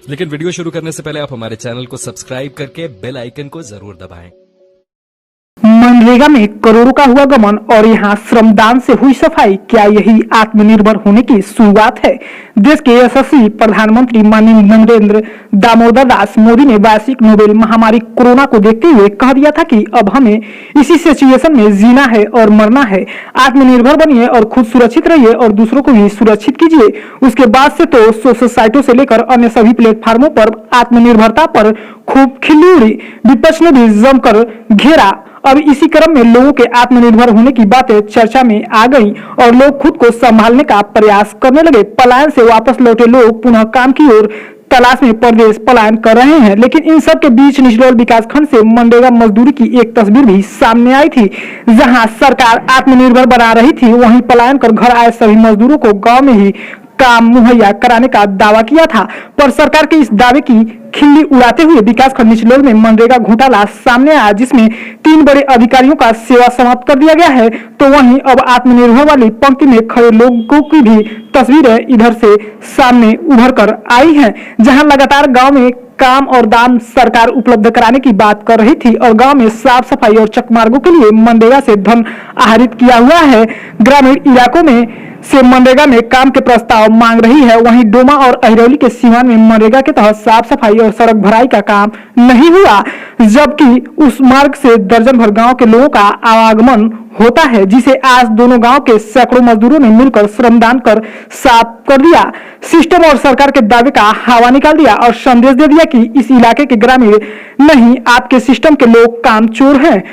लेकिन वीडियो शुरू करने से पहले आप हमारे चैनल को सब्सक्राइब करके बेल आइकन को जरूर दबाएं। मनरेगा में करोड़ों का हुआ गमन और यहाँ श्रमदान से हुई सफाई, क्या यही आत्मनिर्भर होने की शुरुआत है? देश के यशस्वी प्रधानमंत्री माननीय नरेंद्र दामोदर दास मोदी ने वैश्विक नोवेल महामारी कोरोना को देखते हुए कह दिया था कि अब हमें इसी सिचुएशन में जीना है और मरना है। आत्मनिर्भर बनिए और खुद सुरक्षित रहिए और दूसरों को भी सुरक्षित कीजिए। उसके बाद से तो सोशल साइटों से लेकर अन्य सभी प्लेटफॉर्मों पर आत्मनिर्भरता पर खूब खिल्ली उड़ी। विपक्ष ने भी जमकर घेरा। अब इसी क्रम में लोगों के आत्मनिर्भर होने की बातें चर्चा में आ गई और लोग खुद को संभालने का प्रयास करने लगे। पलायन से वापस लौटे लोग पुनः काम की ओर तलाश में प्रदेश पलायन कर रहे हैं। लेकिन इन सब के बीच निचलौल विकासखंड से मनरेगा मजदूरी की एक तस्वीर भी सामने आई थी। जहां सरकार आत्मनिर्भर बना रही थी, वहीं पलायन कर घर आए सभी मजदूरों को गाँव में ही काम मुहैया कराने का दावा किया था। पर सरकार के इस दावे की खिल्ली उड़ाते हुए विकासखंड निचलौल में मनरेगा घोटाला सामने आया, जिसमें 3 बड़े अधिकारियों का सेवा समाप्त कर दिया गया है। तो वहीं अब आत्मनिर्भर वाली पंक्ति में खड़े लोगों की भी तस्वीरें इधर से सामने उभर कर आई हैं, जहां लगातार गांव में काम और दाम सरकार उपलब्ध कराने की बात कर रही थी और गांव में साफ सफाई और चकमार्गों के लिए मनरेगा से धन आहरित किया हुआ है। ग्रामीण इलाकों में से मनरेगा में काम के प्रस्ताव मांग रही है। वहीं डोमा और अहिरौली के सीवान में मनरेगा के तहत साफ सफाई और सड़क भराई का काम नहीं हुआ, जबकि उस मार्ग से दर्जन भर गांव के लोगों का आवागमन होता है, जिसे आज दोनों गांव के सैकड़ों मजदूरों ने मिलकर श्रमदान कर साफ कर दिया। सिस्टम और सरकार के दावे का हवा निकाल दिया और संदेश दे दिया कि इस इलाके के ग्रामीण नहीं, आपके सिस्टम के लोग कामचोर हैं।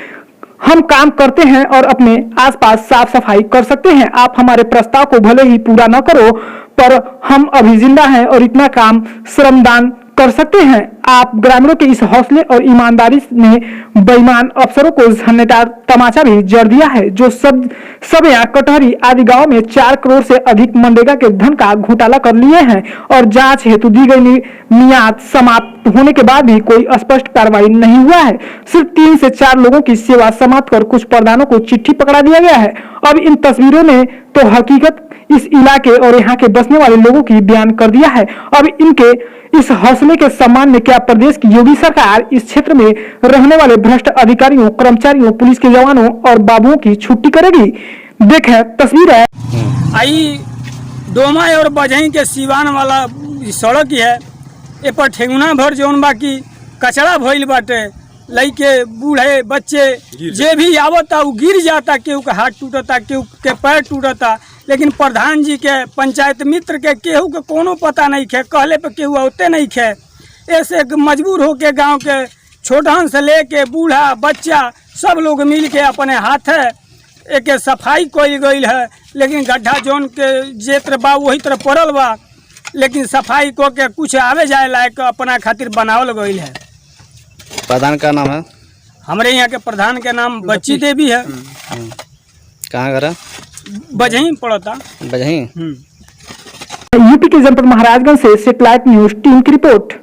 हम काम करते हैं और अपने आसपास साफ सफाई कर सकते हैं। आप हमारे प्रस्ताव को भले ही पूरा न करो, पर हम अभी जिंदा हैं और इतना काम श्रमदान कर सकते हैं। आप ग्रामीणों के इस हौसले और ईमानदारी ने बेईमान अफसरों को झन्नेदार तमाचा भी जड़ दिया है, जो सब यहाँ कटहरी आदि गांव में 4 करोड़ से अधिक मनरेगा के धन का घोटाला कर लिए हैं और जांच हेतु दी गई मियाद समाप्त होने के बाद भी कोई स्पष्ट कार्रवाई नहीं हुआ है। सिर्फ 3 से 4 लोगों की सेवा समाप्त कर कुछ प्रधानों को चिट्ठी पकड़ा दिया गया है। अब इन तस्वीरों ने तो हकीकत इस इलाके और यहाँ के बसने वाले लोगों की बयान कर दिया है। अब इनके इस हौसले के सम्मान में क्या प्रदेश की योगी सरकार इस क्षेत्र में रहने वाले भ्रष्ट अधिकारियों, कर्मचारियों, पुलिस के जवानों और बाबुओं की छुट्टी करेगी? देखें तस्वीर है। आई डोमा और बजही के सिवान वाला सड़क है, ए पर ठेंगुना भर जौन बाकी कचरा भइल बाटे। लइके बूढ़े बच्चे जे भी आवता उ गिर जाता, केहू के हाथ टूटता, केहू के पैर टूटता। लेकिन प्रधान जी के, पंचायत मित्र के केहू के कोनो पता नहीं खे, कहले पे केहू होते नहीं खे। ऐसे मजबूर होके गांव के छोटन से लेके बूढ़ा बच्चा सब लोग मिल के अपने हाथ एक सफाई कइल गई है। लेकिन गड्ढा जौन के जेत्र बा वही तरह पड़ल बा, लेकिन सफाई को के कुछ आवे जाए लायक अपना खातिर बनावल गई है। प्रधान का नाम है? हमारे यहाँ के प्रधान के नाम बच्ची देवी है। कहाँ घर है? बजही पड़ता। बजही। यूपी के जनपद महाराजगंज से सैटेलाइट न्यूज टीम की रिपोर्ट।